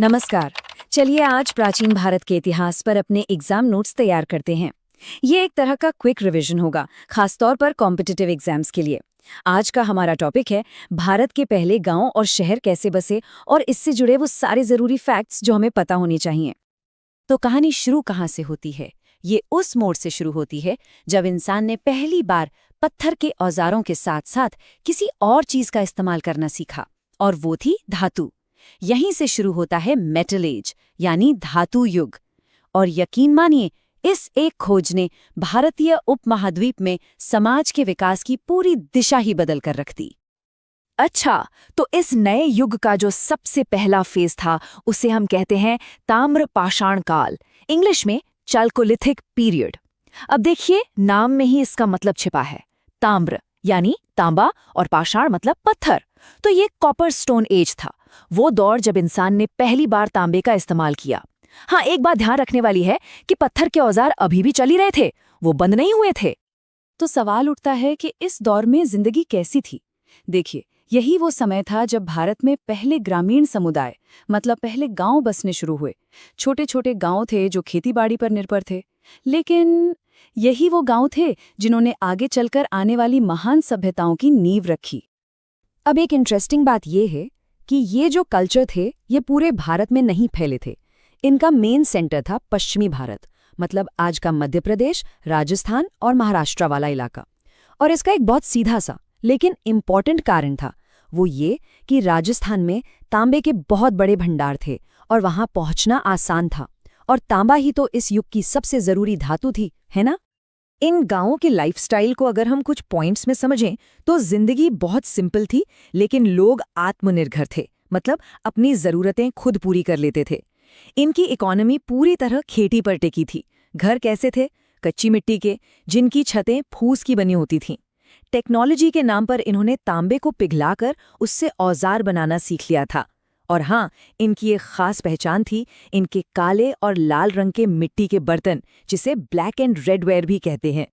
नमस्कार। चलिए आज प्राचीन भारत के इतिहास पर अपने एग्जाम नोट्स तैयार करते हैं। ये एक तरह का क्विक रिवीजन होगा, खासतौर पर कॉम्पिटिटिव एग्जाम्स के लिए। आज का हमारा टॉपिक है भारत के पहले गांव और शहर कैसे बसे और इससे जुड़े वो सारे जरूरी फैक्ट्स जो हमें पता होने चाहिए। तो कहानी शुरू कहाँ से होती है? ये उस मोड़ से शुरू होती है जब इंसान ने पहली बार पत्थर के औजारों के साथ साथ किसी और चीज का इस्तेमाल करना सीखा, और वो थी धातु। यहीं से शुरू होता है मेटल एज, यानी धातु युग। और यकीन मानिए, इस एक खोज ने भारतीय उपमहाद्वीप में समाज के विकास की पूरी दिशा ही बदल कर रख दी। अच्छा, तो इस नए युग का जो सबसे पहला फेज था उसे हम कहते हैं ताम्र पाषाण काल, इंग्लिश में चाल्कोलिथिक पीरियड। अब देखिए, नाम में ही इसका मतलब छिपा है। ताम्र यानी तांबा और पाषाण मतलब पत्थर। तो ये कॉपर स्टोन एज था, वो दौर जब इंसान ने पहली बार तांबे का इस्तेमाल किया। हाँ, एक बात ध्यान रखने वाली है कि पत्थर के औजार अभी भी चल ही रहे थे, वो बंद नहीं हुए थे। तो सवाल उठता है कि इस दौर में जिंदगी कैसी थी। देखिए, यही वो समय था जब भारत में पहले ग्रामीण समुदाय, मतलब पहले गांव बसने शुरू हुए। छोटे छोटे गांव थे जो खेतीबाड़ी पर निर्भर थे, लेकिन यही वो गांव थे जिन्होंने आगे चलकर आने वाली महान सभ्यताओं की नींव रखी। अब एक इंटरेस्टिंग बात यह है कि ये जो कल्चर थे ये पूरे भारत में नहीं फैले थे। इनका मेन सेंटर था पश्चिमी भारत, मतलब आज का मध्य प्रदेश, राजस्थान और महाराष्ट्र वाला इलाका। और इसका एक बहुत सीधा सा लेकिन इम्पॉर्टेंट कारण था, वो ये कि राजस्थान में तांबे के बहुत बड़े भंडार थे और वहां पहुंचना आसान था। और तांबा ही तो इस युग की सबसे जरूरी धातु थी, है ना? इन गांवों के लाइफस्टाइल को अगर हम कुछ पॉइंट्स में समझें तो जिंदगी बहुत सिंपल थी, लेकिन लोग आत्मनिर्भर थे, मतलब अपनी जरूरतें खुद पूरी कर लेते थे। इनकी इकोनॉमी पूरी तरह खेती पर टिकी थी। घर कैसे थे? कच्ची मिट्टी के, जिनकी छतें फूस की बनी होती थीं। टेक्नोलॉजी के नाम पर इन्होंने तांबे को पिघलाकर उससे औजार बनाना सीख लिया था। और हाँ, इनकी एक खास पहचान थी, इनके काले और लाल रंग के मिट्टी के बर्तन, जिसे ब्लैक एंड रेड वेयर भी कहते हैं।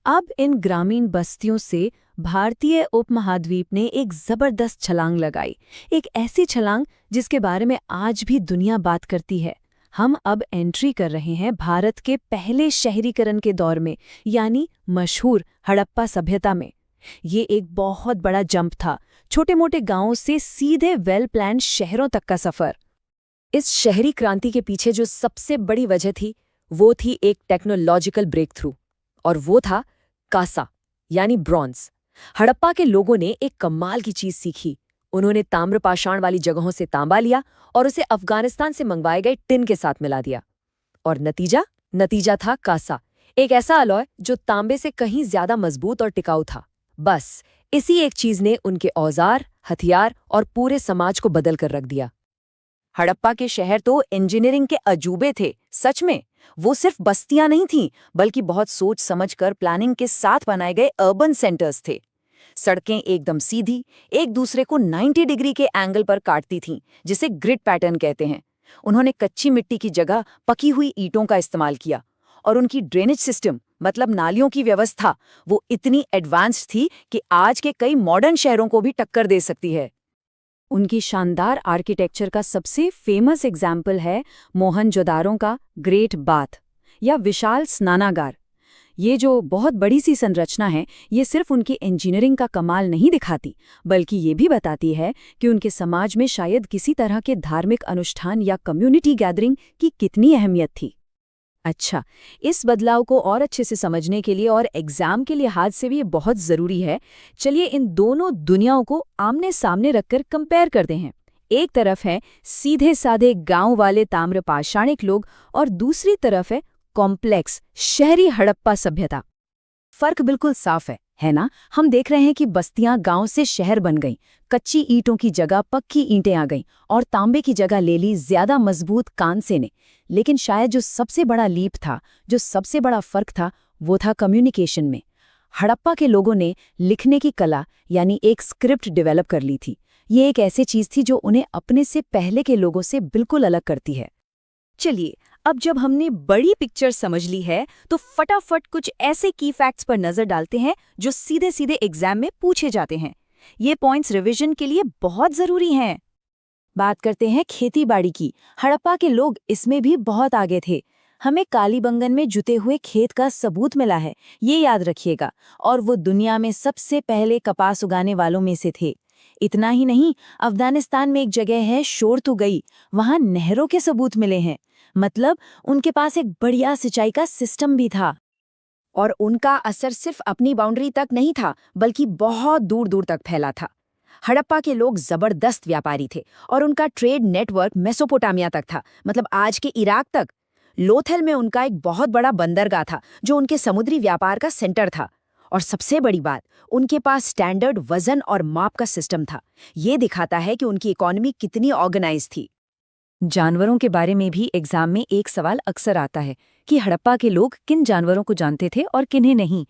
अब इन ग्रामीण बस्तियों से भारतीय उपमहाद्वीप ने एक जबरदस्त छलांग लगाई, एक ऐसी छलांग जिसके बारे में आज भी दुनिया बात करती है। हम अब एंट्री कर रहे हैं भारत के पहले शहरीकरण के दौर में, यानी मशहूर हड़प्पा सभ्यता में। ये एक बहुत बड़ा जंप था, छोटे मोटे गांवों से सीधे वेल प्लान शहरों तक का सफर। इस शहरी क्रांति के पीछे जो सबसे बड़ी वजह थी वो थी एक टेक्नोलॉजिकल ब्रेक थ्रू, और वो था कांसा यानी ब्रॉन्ज। हड़प्पा के लोगों ने एक कमाल की चीज सीखी। उन्होंने ताम्रपाषाण वाली जगहों से तांबा लिया और उसे अफगानिस्तान से मंगवाए गए टिन के साथ मिला दिया। और नतीजा था कांसा, एक ऐसा अलॉय जो तांबे से कहीं ज्यादा मजबूत और टिकाऊ था। बस इसी एक चीज ने उनके औजार, हथियार और पूरे समाज को बदल कर रख दिया। हड़प्पा के शहर तो इंजीनियरिंग के अजूबे थे, सच में। वो सिर्फ बस्तियां नहीं थीं, बल्कि बहुत सोच समझकर प्लानिंग के साथ बनाए गए अर्बन सेंटर्स थे। सड़कें एकदम सीधी, एक दूसरे को 90 डिग्री के एंगल पर काटती थीं, जिसे ग्रिड पैटर्न कहते हैं। उन्होंने कच्ची मिट्टी की जगह पकी हुई ईंटों का इस्तेमाल किया, और उनकी ड्रेनेज सिस्टम, मतलब नालियों की व्यवस्था, वो इतनी एडवांस्ड थी कि आज के कई मॉडर्न शहरों को भी टक्कर दे सकती है। उनकी शानदार आर्किटेक्चर का सबसे फेमस एग्जाम्पल है मोहनजोदारो का ग्रेट बाथ या विशाल स्नानागार। ये जो बहुत बड़ी सी संरचना है, ये सिर्फ उनकी इंजीनियरिंग का कमाल नहीं दिखाती, बल्कि ये भी बताती है कि उनके समाज में शायद किसी तरह के धार्मिक अनुष्ठान या कम्युनिटी गैदरिंग की कितनी अहमियत थी। अच्छा, इस बदलाव को और अच्छे से समझने के लिए और एग्जाम के लिहाज से भी ये बहुत ज़रूरी है। चलिए इन दोनों दुनियाओं को आमने सामने रखकर कंपेयर करते हैं। एक तरफ है सीधे साधे गांव वाले ताम्रपाषाणिक लोग और दूसरी तरफ है कॉम्प्लेक्स शहरी हड़प्पा सभ्यता। फर्क बिल्कुल साफ है ना? हम देख रहे हैं कि बस्तियां गांव से शहर बन गईं, कच्ची ईंटों की जगह पक्की ईंटें आ गईं और तांबे की जगह ले ली ज्यादा मजबूत कांसे ने। लेकिन शायद जो सबसे बड़ा लीप था, जो सबसे बड़ा फर्क था, वो था कम्युनिकेशन में। हड़प्पा के लोगों ने लिखने की कला यानी एक स्क्रिप्ट डेवलप कर ली थी। ये एक ऐसी चीज थी जो उन्हें अपने से पहले के लोगों से बिल्कुल अलग करती है। चलिए, अब जब हमने बड़ी पिक्चर समझ ली है तो फटाफट कुछ ऐसे की फैक्ट्स पर नजर डालते हैं जो सीधे सीधे एग्जाम में पूछे जाते हैं। ये पॉइंट्स रिवीजन के लिए बहुत जरूरी हैं। बात करते हैं खेती-बाड़ी की। हड़प्पा के लोग इसमें भी बहुत आगे थे। हमें कालीबंगन में जुते हुए खेत का सबूत मिला है, ये याद रखिएगा। और वो दुनिया में सबसे पहले कपास उगाने वालों में से थे। इतना ही नहीं, अफगानिस्तान में एक जगह है शोरतुगई, वहां नहरों के सबूत मिले हैं। मतलब उनके पास एक बढ़िया सिंचाई का सिस्टम भी था। और उनका असर सिर्फ अपनी बाउंड्री तक नहीं था, बल्कि बहुत दूर दूर तक फैला था। हड़प्पा के लोग जबरदस्त व्यापारी थे और उनका ट्रेड नेटवर्क मेसोपोटामिया तक था, मतलब आज के इराक तक। लोथल में उनका एक बहुत बड़ा बंदरगाह था जो उनके समुद्री व्यापार का सेंटर था। और सबसे बड़ी बात, उनके पास स्टैंडर्ड वजन और माप का सिस्टम था। ये दिखाता है कि उनकी इकोनॉमी कितनी ऑर्गेनाइज थी। जानवरों के बारे में भी एग्जाम में एक सवाल अक्सर आता है कि हड़प्पा के लोग किन जानवरों को जानते थे और किन्हें नहीं।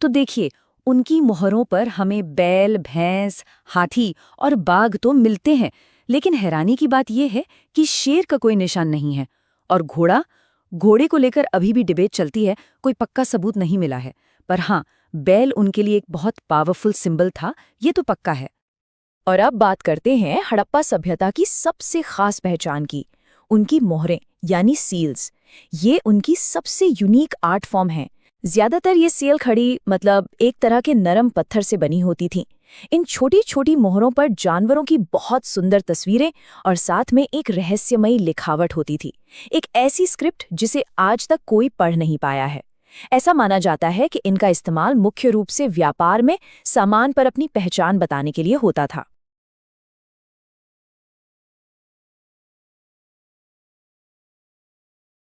तो देखिए, उनकी मोहरों पर हमें बैल, भैंस, हाथी और बाघ तो मिलते हैं, लेकिन हैरानी की बात यह है कि शेर का कोई निशान नहीं है। और घोड़े को लेकर अभी भी डिबेट चलती है, कोई पक्का सबूत नहीं मिला है। पर हाँ, बैल उनके लिए एक बहुत पावरफुल सिंबल था, ये तो पक्का है। और अब बात करते हैं हड़प्पा सभ्यता की सबसे खास पहचान की, उनकी मोहरें यानी सील्स। ये उनकी सबसे यूनिक आर्ट फॉर्म है। ज्यादातर ये सील खड़ी, मतलब एक तरह के नरम पत्थर से बनी होती थीं। इन छोटी छोटी मोहरों पर जानवरों की बहुत सुंदर तस्वीरें और साथ में एक रहस्यमयी लिखावट होती थी, एक ऐसी स्क्रिप्ट जिसे आज तक कोई पढ़ नहीं पाया है। ऐसा माना जाता है कि इनका इस्तेमाल मुख्य रूप से व्यापार में सामान पर अपनी पहचान बताने के लिए होता था।